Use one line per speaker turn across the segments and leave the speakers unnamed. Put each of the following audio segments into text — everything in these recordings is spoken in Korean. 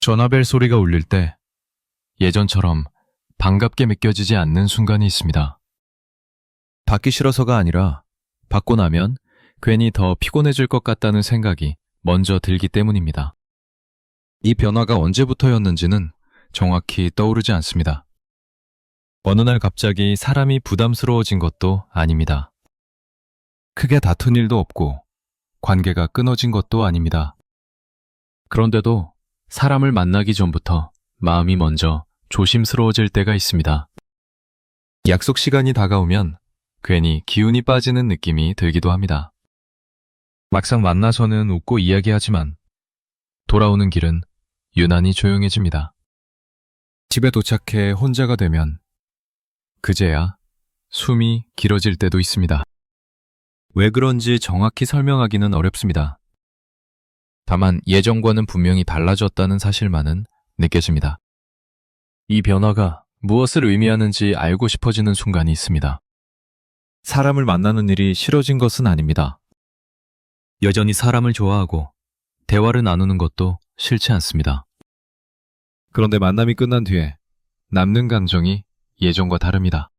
전화벨 소리가 울릴 때 예전처럼 반갑게 느껴지지 않는 순간이 있습니다. 받기 싫어서가 아니라 받고 나면 괜히 더 피곤해질 것 같다는 생각이 먼저 들기 때문입니다. 이 변화가 언제부터였는지는 정확히 떠오르지 않습니다. 어느 날 갑자기 사람이 부담스러워진 것도 아닙니다. 크게 다툰 일도 없고 관계가 끊어진 것도 아닙니다. 그런데도 사람을 만나기 전부터 마음이 먼저 조심스러워질 때가 있습니다. 약속 시간이 다가오면 괜히 기운이 빠지는 느낌이 들기도 합니다. 막상 만나서는 웃고 이야기하지만 돌아오는 길은 유난히 조용해집니다. 집에 도착해 혼자가 되면 그제야 숨이 길어질 때도 있습니다. 왜 그런지 정확히 설명하기는 어렵습니다. 다만 예전과는 분명히 달라졌다는 사실만은 느껴집니다. 이 변화가 무엇을 의미하는지 알고 싶어지는 순간이 있습니다. 사람을 만나는 일이 싫어진 것은 아닙니다. 여전히 사람을 좋아하고 대화를 나누는 것도 싫지 않습니다. 그런데 만남이 끝난 뒤에 남는 감정이 예전과 다릅니다.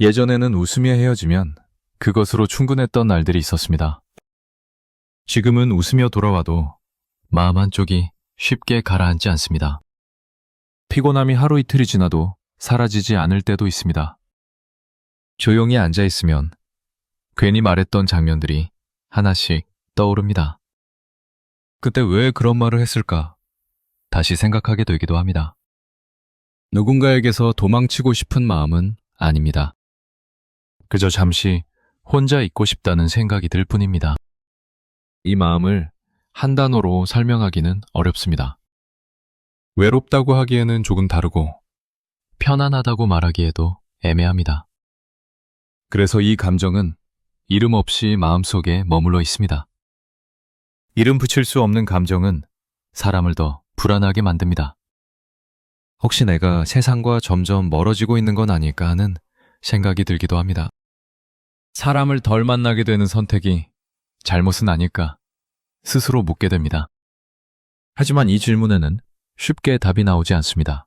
예전에는 웃으며 헤어지면 그것으로 충분했던 날들이 있었습니다. 지금은 웃으며 돌아와도 마음 한쪽이 쉽게 가라앉지 않습니다. 피곤함이 하루 이틀이 지나도 사라지지 않을 때도 있습니다. 조용히 앉아있으면 괜히 말했던 장면들이 하나씩 떠오릅니다. 그때 왜 그런 말을 했을까? 다시 생각하게 되기도 합니다. 누군가에게서 도망치고 싶은 마음은 아닙니다. 그저 잠시 혼자 있고 싶다는 생각이 들 뿐입니다. 이 마음을 한 단어로 설명하기는 어렵습니다. 외롭다고 하기에는 조금 다르고 편안하다고 말하기에도 애매합니다. 그래서 이 감정은 이름 없이 마음속에 머물러 있습니다. 이름 붙일 수 없는 감정은 사람을 더 불안하게 만듭니다. 혹시 내가 세상과 점점 멀어지고 있는 건 아닐까 하는 생각이 들기도 합니다. 사람을 덜 만나게 되는 선택이 잘못은 아닐까 스스로 묻게 됩니다. 하지만 이 질문에는 쉽게 답이 나오지 않습니다.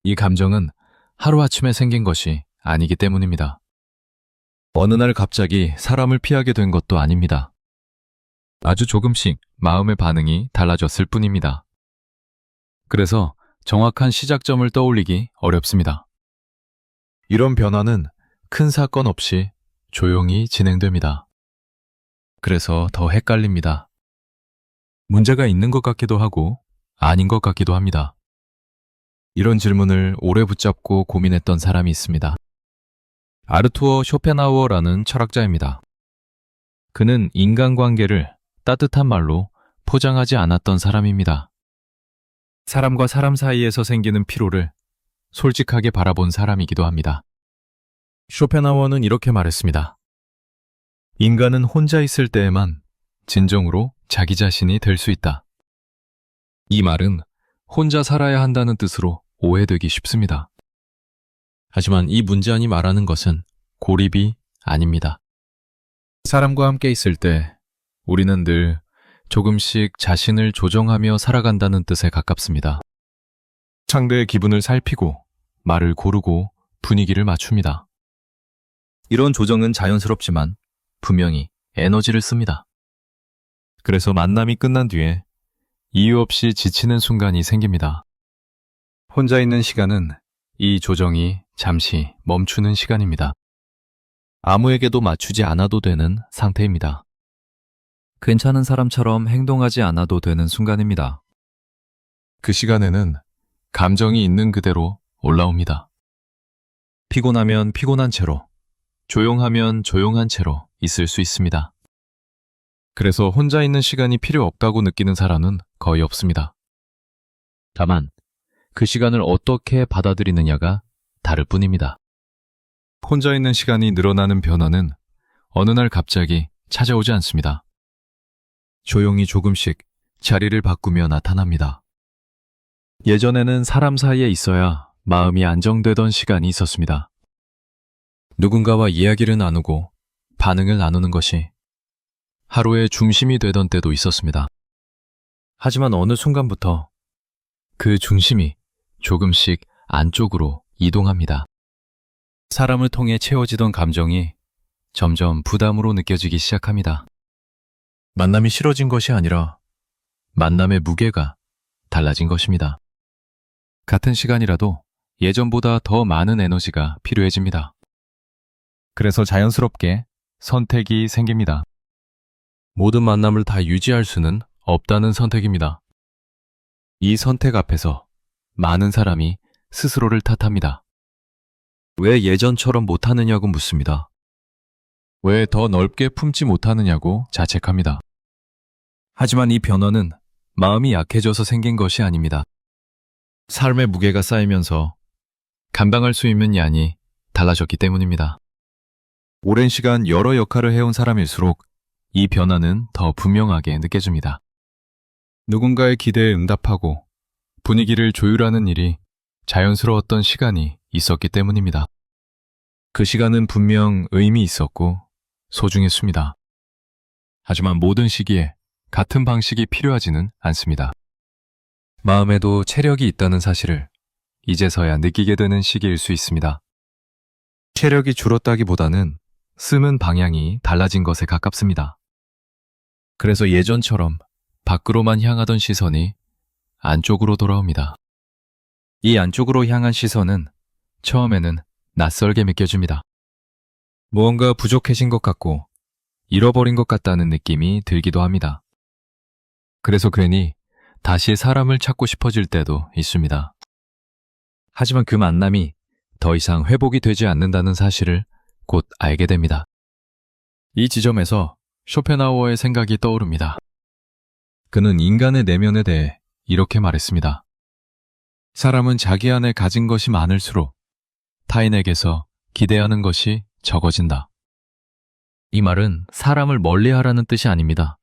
이 감정은 하루아침에 생긴 것이 아니기 때문입니다. 어느 날 갑자기 사람을 피하게 된 것도 아닙니다. 아주 조금씩 마음의 반응이 달라졌을 뿐입니다. 그래서 정확한 시작점을 떠올리기 어렵습니다. 이런 변화는 큰 사건 없이 조용히 진행됩니다. 그래서 더 헷갈립니다. 문제가 있는 것 같기도 하고 아닌 것 같기도 합니다. 이런 질문을 오래 붙잡고 고민했던 사람이 있습니다. 아르투어 쇼펜하우어라는 철학자입니다. 그는 인간관계를 따뜻한 말로 포장하지 않았던 사람입니다. 사람과 사람 사이에서 생기는 피로를 솔직하게 바라본 사람이기도 합니다. 쇼펜하우어는 이렇게 말했습니다. 인간은 혼자 있을 때에만 진정으로 자기 자신이 될 수 있다. 이 말은 혼자 살아야 한다는 뜻으로 오해되기 쉽습니다. 하지만 이 문제안이 말하는 것은 고립이 아닙니다. 사람과 함께 있을 때 우리는 늘 조금씩 자신을 조정하며 살아간다는 뜻에 가깝습니다. 상대의 기분을 살피고 말을 고르고 분위기를 맞춥니다. 이런 조정은 자연스럽지만 분명히 에너지를 씁니다. 그래서 만남이 끝난 뒤에 이유 없이 지치는 순간이 생깁니다. 혼자 있는 시간은 이 조정이 잠시 멈추는 시간입니다. 아무에게도 맞추지 않아도 되는 상태입니다. 괜찮은 사람처럼 행동하지 않아도 되는 순간입니다. 그 시간에는 감정이 있는 그대로 올라옵니다. 피곤하면 피곤한 채로, 조용하면 조용한 채로 있을 수 있습니다. 그래서 혼자 있는 시간이 필요 없다고 느끼는 사람은 거의 없습니다. 다만 그 시간을 어떻게 받아들이느냐가 다를 뿐입니다. 혼자 있는 시간이 늘어나는 변화는 어느 날 갑자기 찾아오지 않습니다. 조용히 조금씩 자리를 바꾸며 나타납니다. 예전에는 사람 사이에 있어야 마음이 안정되던 시간이 있었습니다. 누군가와 이야기를 나누고 반응을 나누는 것이 하루의 중심이 되던 때도 있었습니다. 하지만 어느 순간부터 그 중심이 조금씩 안쪽으로 이동합니다. 사람을 통해 채워지던 감정이 점점 부담으로 느껴지기 시작합니다. 만남이 싫어진 것이 아니라 만남의 무게가 달라진 것입니다. 같은 시간이라도 예전보다 더 많은 에너지가 필요해집니다. 그래서 자연스럽게 선택이 생깁니다. 모든 만남을 다 유지할 수는 없다는 선택입니다. 이 선택 앞에서 많은 사람이 스스로를 탓합니다. 왜 예전처럼 못하느냐고 묻습니다. 왜 더 넓게 품지 못하느냐고 자책합니다. 하지만 이 변화는 마음이 약해져서 생긴 것이 아닙니다. 삶의 무게가 쌓이면서 감당할 수 있는 양이 달라졌기 때문입니다. 오랜 시간 여러 역할을 해온 사람일수록 이 변화는 더 분명하게 느껴집니다. 누군가의 기대에 응답하고 분위기를 조율하는 일이 자연스러웠던 시간이 있었기 때문입니다. 그 시간은 분명 의미 있었고 소중했습니다. 하지만 모든 시기에 같은 방식이 필요하지는 않습니다. 마음에도 체력이 있다는 사실을 이제서야 느끼게 되는 시기일 수 있습니다. 체력이 줄었다기보다는 쓰는 방향이 달라진 것에 가깝습니다. 그래서 예전처럼 밖으로만 향하던 시선이 안쪽으로 돌아옵니다. 이 안쪽으로 향한 시선은 처음에는 낯설게 느껴집니다. 무언가 부족해진 것 같고 잃어버린 것 같다는 느낌이 들기도 합니다. 그래서 괜히 다시 사람을 찾고 싶어질 때도 있습니다. 하지만 그 만남이 더 이상 회복이 되지 않는다는 사실을 곧 알게 됩니다. 이 지점에서 쇼펜하우어의 생각이 떠오릅니다. 그는 인간의 내면에 대해 이렇게 말했습니다. 사람은 자기 안에 가진 것이 많을수록 타인에게서 기대하는 것이 적어진다. 이 말은 사람을 멀리하라는 뜻이 아닙니다.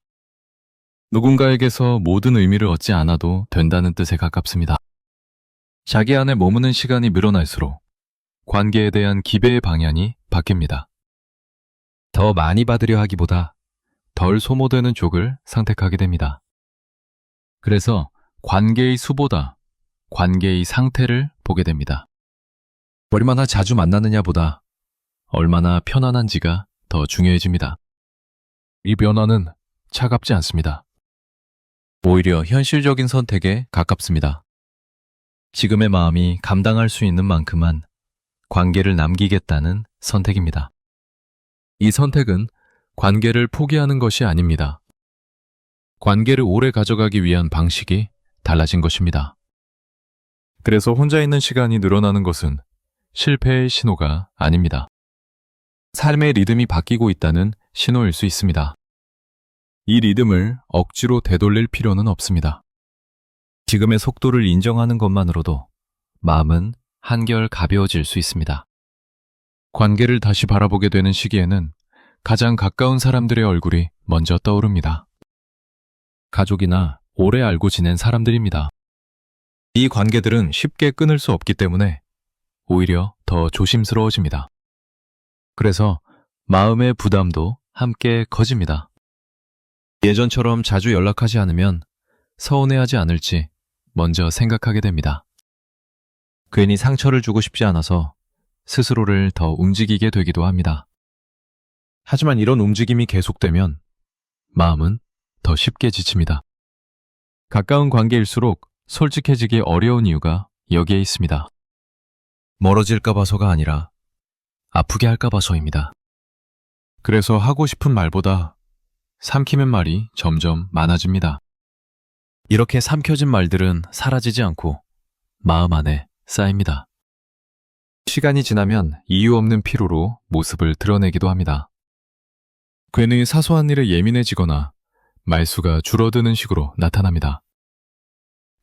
누군가에게서 모든 의미를 얻지 않아도 된다는 뜻에 가깝습니다. 자기 안에 머무는 시간이 늘어날수록 관계에 대한 기대의 방향이 바뀝니다. 더 많이 받으려 하기보다 덜 소모되는 쪽을 선택하게 됩니다. 그래서 관계의 수보다 관계의 상태를 보게 됩니다. 얼마나 자주 만나느냐보다 얼마나 편안한지가 더 중요해집니다. 이 변화는 차갑지 않습니다. 오히려 현실적인 선택에 가깝습니다. 지금의 마음이 감당할 수 있는 만큼만 관계를 남기겠다는 선택입니다. 이 선택은 관계를 포기하는 것이 아닙니다. 관계를 오래 가져가기 위한 방식이 달라진 것입니다. 그래서 혼자 있는 시간이 늘어나는 것은 실패의 신호가 아닙니다. 삶의 리듬이 바뀌고 있다는 신호일 수 있습니다. 이 리듬을 억지로 되돌릴 필요는 없습니다. 지금의 속도를 인정하는 것만으로도 마음은 한결 가벼워질 수 있습니다. 관계를 다시 바라보게 되는 시기에는 가장 가까운 사람들의 얼굴이 먼저 떠오릅니다. 가족이나 오래 알고 지낸 사람들입니다. 이 관계들은 쉽게 끊을 수 없기 때문에 오히려 더 조심스러워집니다. 그래서 마음의 부담도 함께 커집니다. 예전처럼 자주 연락하지 않으면 서운해하지 않을지 먼저 생각하게 됩니다. 괜히 상처를 주고 싶지 않아서 스스로를 더 움직이게 되기도 합니다. 하지만 이런 움직임이 계속되면 마음은 더 쉽게 지칩니다. 가까운 관계일수록 솔직해지기 어려운 이유가 여기에 있습니다. 멀어질까 봐서가 아니라 아프게 할까 봐서입니다. 그래서 하고 싶은 말보다 삼키는 말이 점점 많아집니다. 이렇게 삼켜진 말들은 사라지지 않고 마음 안에 쌓입니다. 시간이 지나면 이유 없는 피로로 모습을 드러내기도 합니다. 괜히 사소한 일에 예민해지거나 말수가 줄어드는 식으로 나타납니다.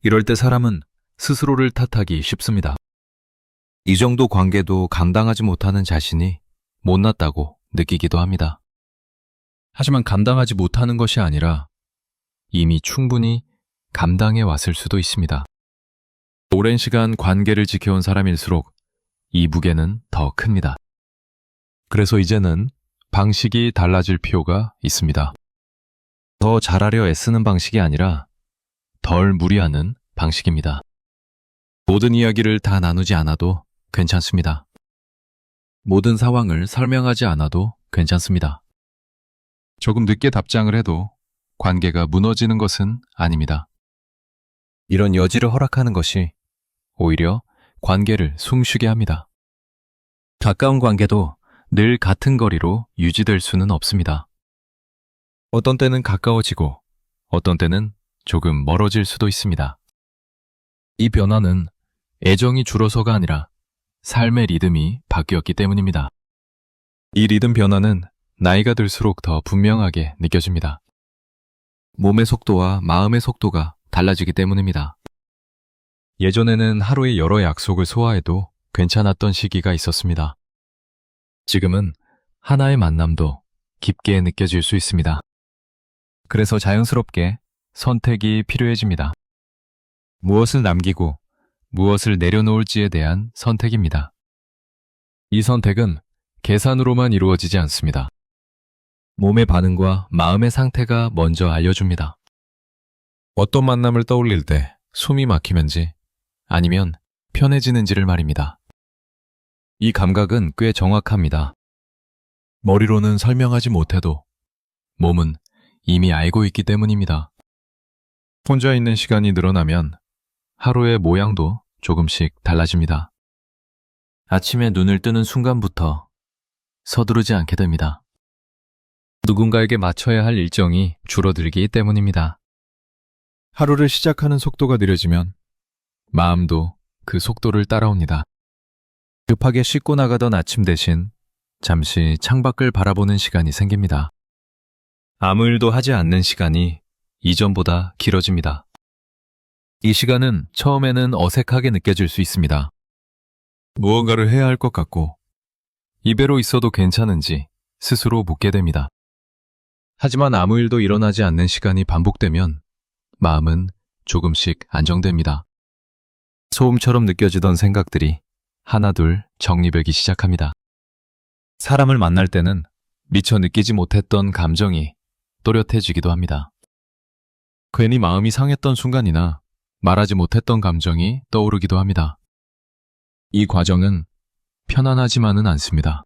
이럴 때 사람은 스스로를 탓하기 쉽습니다. 이 정도 관계도 감당하지 못하는 자신이 못났다고 느끼기도 합니다. 하지만 감당하지 못하는 것이 아니라 이미 충분히 감당해 왔을 수도 있습니다. 오랜 시간 관계를 지켜온 사람일수록 이 무게는 더 큽니다. 그래서 이제는 방식이 달라질 필요가 있습니다. 더 잘하려 애쓰는 방식이 아니라 덜 무리하는 방식입니다. 모든 이야기를 다 나누지 않아도 괜찮습니다. 모든 상황을 설명하지 않아도 괜찮습니다. 조금 늦게 답장을 해도 관계가 무너지는 것은 아닙니다. 이런 여지를 허락하는 것이 오히려 관계를 숨쉬게 합니다. 가까운 관계도 늘 같은 거리로 유지될 수는 없습니다. 어떤 때는 가까워지고 어떤 때는 조금 멀어질 수도 있습니다. 이 변화는 애정이 줄어서가 아니라 삶의 리듬이 바뀌었기 때문입니다. 이 리듬 변화는 나이가 들수록 더 분명하게 느껴집니다. 몸의 속도와 마음의 속도가 달라지기 때문입니다. 예전에는 하루에 여러 약속을 소화해도 괜찮았던 시기가 있었습니다. 지금은 하나의 만남도 깊게 느껴질 수 있습니다. 그래서 자연스럽게 선택이 필요해집니다. 무엇을 남기고 무엇을 내려놓을지에 대한 선택입니다. 이 선택은 계산으로만 이루어지지 않습니다. 몸의 반응과 마음의 상태가 먼저 알려줍니다. 어떤 만남을 떠올릴 때 숨이 막히는지 아니면 편해지는지를 말입니다. 이 감각은 꽤 정확합니다. 머리로는 설명하지 못해도 몸은 이미 알고 있기 때문입니다. 혼자 있는 시간이 늘어나면 하루의 모양도 조금씩 달라집니다. 아침에 눈을 뜨는 순간부터 서두르지 않게 됩니다. 누군가에게 맞춰야 할 일정이 줄어들기 때문입니다. 하루를 시작하는 속도가 느려지면 마음도 그 속도를 따라옵니다. 급하게 씻고 나가던 아침 대신 잠시 창밖을 바라보는 시간이 생깁니다. 아무 일도 하지 않는 시간이 이전보다 길어집니다. 이 시간은 처음에는 어색하게 느껴질 수 있습니다. 무언가를 해야 할 것 같고 이대로 있어도 괜찮은지 스스로 묻게 됩니다. 하지만 아무 일도 일어나지 않는 시간이 반복되면 마음은 조금씩 안정됩니다. 소음처럼 느껴지던 생각들이 하나둘 정리되기 시작합니다. 사람을 만날 때는 미처 느끼지 못했던 감정이 또렷해지기도 합니다. 괜히 마음이 상했던 순간이나 말하지 못했던 감정이 떠오르기도 합니다. 이 과정은 편안하지만은 않습니다.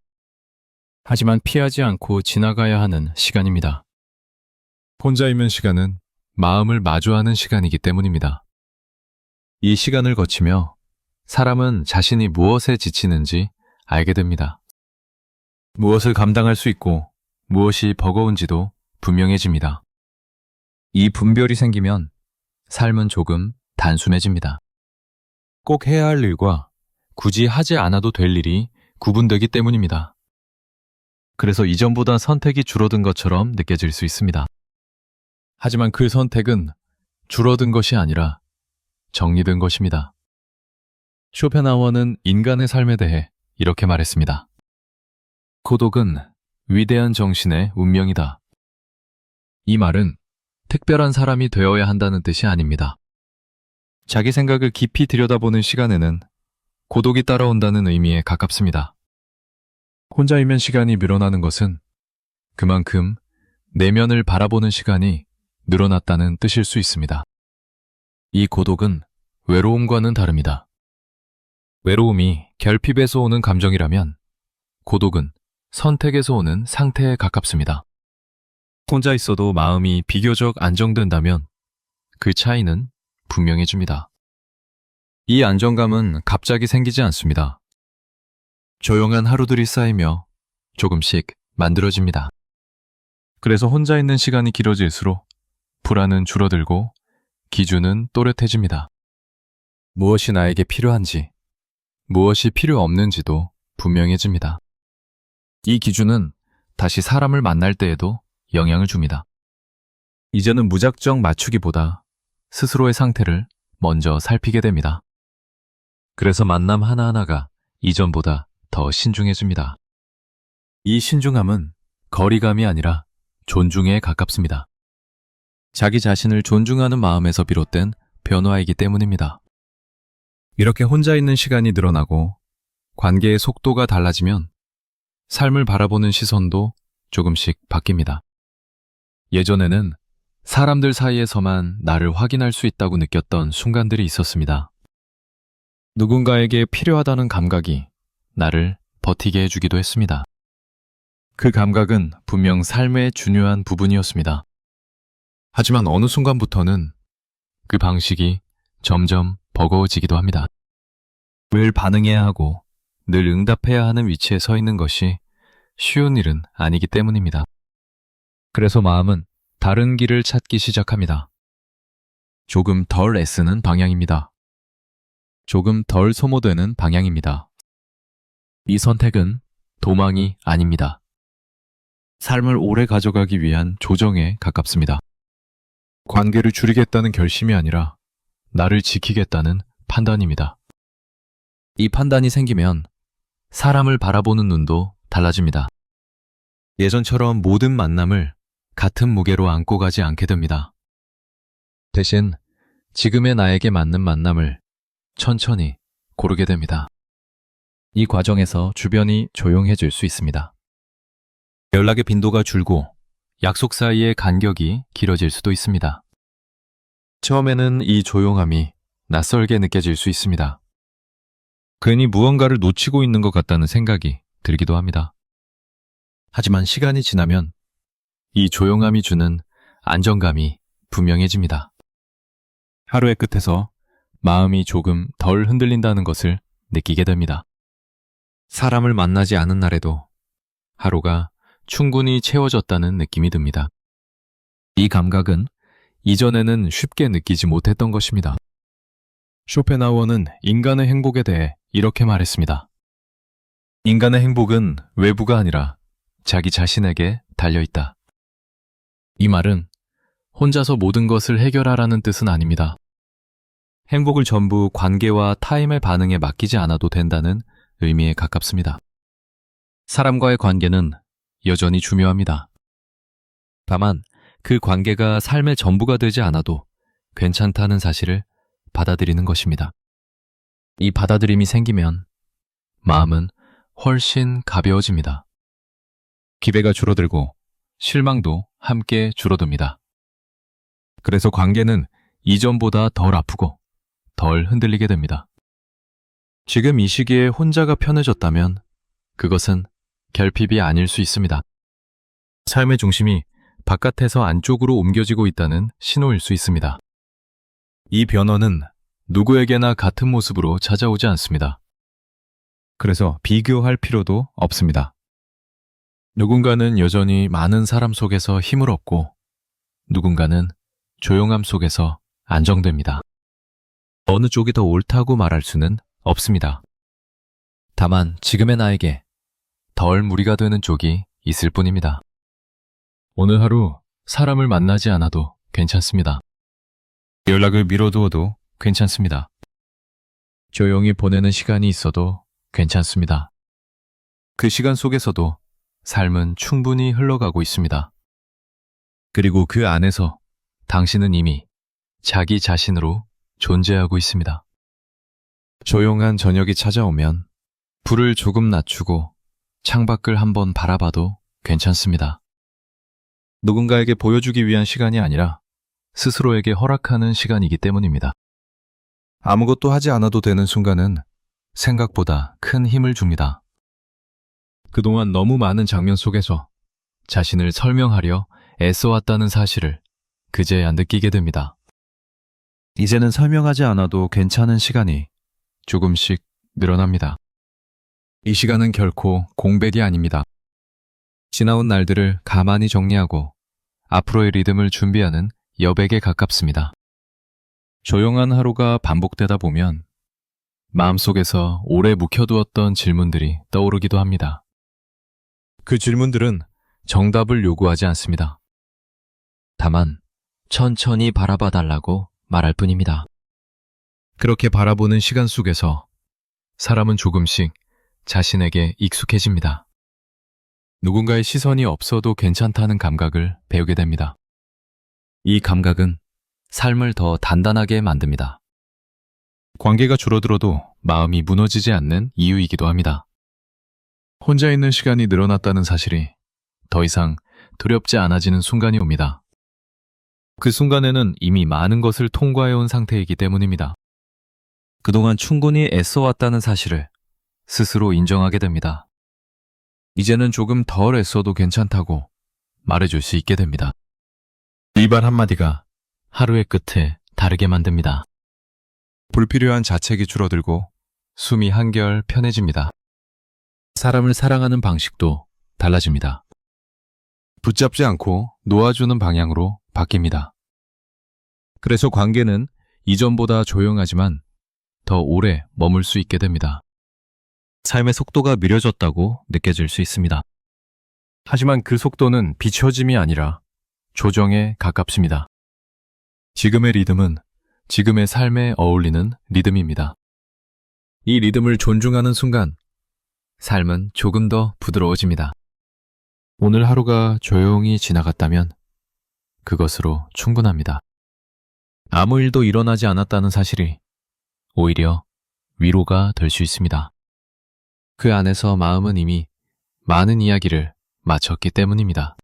하지만 피하지 않고 지나가야 하는 시간입니다. 혼자 있는 시간은 마음을 마주하는 시간이기 때문입니다. 이 시간을 거치며 사람은 자신이 무엇에 지치는지 알게 됩니다. 무엇을 감당할 수 있고 무엇이 버거운지도 분명해집니다. 이 분별이 생기면 삶은 조금 단순해집니다. 꼭 해야 할 일과 굳이 하지 않아도 될 일이 구분되기 때문입니다. 그래서 이전보다 선택이 줄어든 것처럼 느껴질 수 있습니다. 하지만 그 선택은 줄어든 것이 아니라 정리된 것입니다. 쇼펜하우어는 인간의 삶에 대해 이렇게 말했습니다. 고독은 위대한 정신의 운명이다. 이 말은 특별한 사람이 되어야 한다는 뜻이 아닙니다. 자기 생각을 깊이 들여다보는 시간에는 고독이 따라온다는 의미에 가깝습니다. 혼자이면 시간이 늘어나는 것은 그만큼 내면을 바라보는 시간이 늘어났다는 뜻일 수 있습니다. 이 고독은 외로움과는 다릅니다. 외로움이 결핍에서 오는 감정이라면 고독은 선택에서 오는 상태에 가깝습니다. 혼자 있어도 마음이 비교적 안정된다면 그 차이는 분명해집니다. 이 안정감은 갑자기 생기지 않습니다. 조용한 하루들이 쌓이며 조금씩 만들어집니다. 그래서 혼자 있는 시간이 길어질수록 불안은 줄어들고 기준은 또렷해집니다. 무엇이 나에게 필요한지, 무엇이 필요 없는지도 분명해집니다. 이 기준은 다시 사람을 만날 때에도 영향을 줍니다. 이제는 무작정 맞추기보다 스스로의 상태를 먼저 살피게 됩니다. 그래서 만남 하나하나가 이전보다 더 신중해집니다. 이 신중함은 거리감이 아니라 존중에 가깝습니다. 자기 자신을 존중하는 마음에서 비롯된 변화이기 때문입니다. 이렇게 혼자 있는 시간이 늘어나고 관계의 속도가 달라지면 삶을 바라보는 시선도 조금씩 바뀝니다. 예전에는 사람들 사이에서만 나를 확인할 수 있다고 느꼈던 순간들이 있었습니다. 누군가에게 필요하다는 감각이 나를 버티게 해주기도 했습니다. 그 감각은 분명 삶의 중요한 부분이었습니다. 하지만 어느 순간부터는 그 방식이 점점 버거워지기도 합니다. 늘 반응해야 하고 늘 응답해야 하는 위치에 서 있는 것이 쉬운 일은 아니기 때문입니다. 그래서 마음은 다른 길을 찾기 시작합니다. 조금 덜 애쓰는 방향입니다. 조금 덜 소모되는 방향입니다. 이 선택은 도망이 아닙니다. 삶을 오래 가져가기 위한 조정에 가깝습니다. 관계를 줄이겠다는 결심이 아니라 나를 지키겠다는 판단입니다. 이 판단이 생기면 사람을 바라보는 눈도 달라집니다. 예전처럼 모든 만남을 같은 무게로 안고 가지 않게 됩니다. 대신 지금의 나에게 맞는 만남을 천천히 고르게 됩니다. 이 과정에서 주변이 조용해질 수 있습니다. 연락의 빈도가 줄고 약속 사이의 간격이 길어질 수도 있습니다. 처음에는 이 조용함이 낯설게 느껴질 수 있습니다. 괜히 무언가를 놓치고 있는 것 같다는 생각이 들기도 합니다. 하지만 시간이 지나면 이 조용함이 주는 안정감이 분명해집니다. 하루의 끝에서 마음이 조금 덜 흔들린다는 것을 느끼게 됩니다. 사람을 만나지 않은 날에도 하루가 충분히 채워졌다는 느낌이 듭니다. 이 감각은 이전에는 쉽게 느끼지 못했던 것입니다. 쇼펜하우어는 인간의 행복에 대해 이렇게 말했습니다. 인간의 행복은 외부가 아니라 자기 자신에게 달려있다. 이 말은 혼자서 모든 것을 해결하라는 뜻은 아닙니다. 행복을 전부 관계와 타인의 반응에 맡기지 않아도 된다는 의미에 가깝습니다. 사람과의 관계는 여전히 중요합니다. 다만 그 관계가 삶의 전부가 되지 않아도 괜찮다는 사실을 받아들이는 것입니다. 이 받아들임이 생기면 마음은 훨씬 가벼워집니다. 기대가 줄어들고 실망도 함께 줄어듭니다. 그래서 관계는 이전보다 덜 아프고 덜 흔들리게 됩니다. 지금 이 시기에 혼자가 편해졌다면 그것은 결핍이 아닐 수 있습니다. 삶의 중심이 바깥에서 안쪽으로 옮겨지고 있다는 신호일 수 있습니다. 이 변화는 누구에게나 같은 모습으로 찾아오지 않습니다. 그래서 비교할 필요도 없습니다. 누군가는 여전히 많은 사람 속에서 힘을 얻고 누군가는 조용함 속에서 안정됩니다. 어느 쪽이 더 옳다고 말할 수는 없습니다. 다만 지금의 나에게 덜 무리가 되는 쪽이 있을 뿐입니다. 오늘 하루 사람을 만나지 않아도 괜찮습니다. 연락을 미뤄두어도 괜찮습니다. 조용히 보내는 시간이 있어도 괜찮습니다. 그 시간 속에서도 삶은 충분히 흘러가고 있습니다. 그리고 그 안에서 당신은 이미 자기 자신으로 존재하고 있습니다. 조용한 저녁이 찾아오면 불을 조금 낮추고 창밖을 한번 바라봐도 괜찮습니다. 누군가에게 보여주기 위한 시간이 아니라 스스로에게 허락하는 시간이기 때문입니다. 아무것도 하지 않아도 되는 순간은 생각보다 큰 힘을 줍니다. 그동안 너무 많은 장면 속에서 자신을 설명하려 애써왔다는 사실을 그제야 느끼게 됩니다. 이제는 설명하지 않아도 괜찮은 시간이 조금씩 늘어납니다. 이 시간은 결코 공백이 아닙니다. 지나온 날들을 가만히 정리하고 앞으로의 리듬을 준비하는 여백에 가깝습니다. 조용한 하루가 반복되다 보면 마음속에서 오래 묵혀두었던 질문들이 떠오르기도 합니다. 그 질문들은 정답을 요구하지 않습니다. 다만 천천히 바라봐 달라고 말할 뿐입니다. 그렇게 바라보는 시간 속에서 사람은 조금씩 자신에게 익숙해집니다. 누군가의 시선이 없어도 괜찮다는 감각을 배우게 됩니다. 이 감각은 삶을 더 단단하게 만듭니다. 관계가 줄어들어도 마음이 무너지지 않는 이유이기도 합니다. 혼자 있는 시간이 늘어났다는 사실이 더 이상 두렵지 않아지는 순간이 옵니다. 그 순간에는 이미 많은 것을 통과해온 상태이기 때문입니다. 그동안 충분히 애써왔다는 사실을 스스로 인정하게 됩니다. 이제는 조금 덜 애써도 괜찮다고 말해줄 수 있게 됩니다. 일반 한마디가 하루의 끝을 다르게 만듭니다. 불필요한 자책이 줄어들고 숨이 한결 편해집니다. 사람을 사랑하는 방식도 달라집니다. 붙잡지 않고 놓아주는 방향으로 바뀝니다. 그래서 관계는 이전보다 조용하지만 더 오래 머물 수 있게 됩니다. 삶의 속도가 느려졌다고 느껴질 수 있습니다. 하지만 그 속도는 비춰짐이 아니라 조정에 가깝습니다. 지금의 리듬은 지금의 삶에 어울리는 리듬입니다. 이 리듬을 존중하는 순간 삶은 조금 더 부드러워집니다. 오늘 하루가 조용히 지나갔다면 그것으로 충분합니다. 아무 일도 일어나지 않았다는 사실이 오히려 위로가 될 수 있습니다. 그 안에서 마음은 이미 많은 이야기를 마쳤기 때문입니다.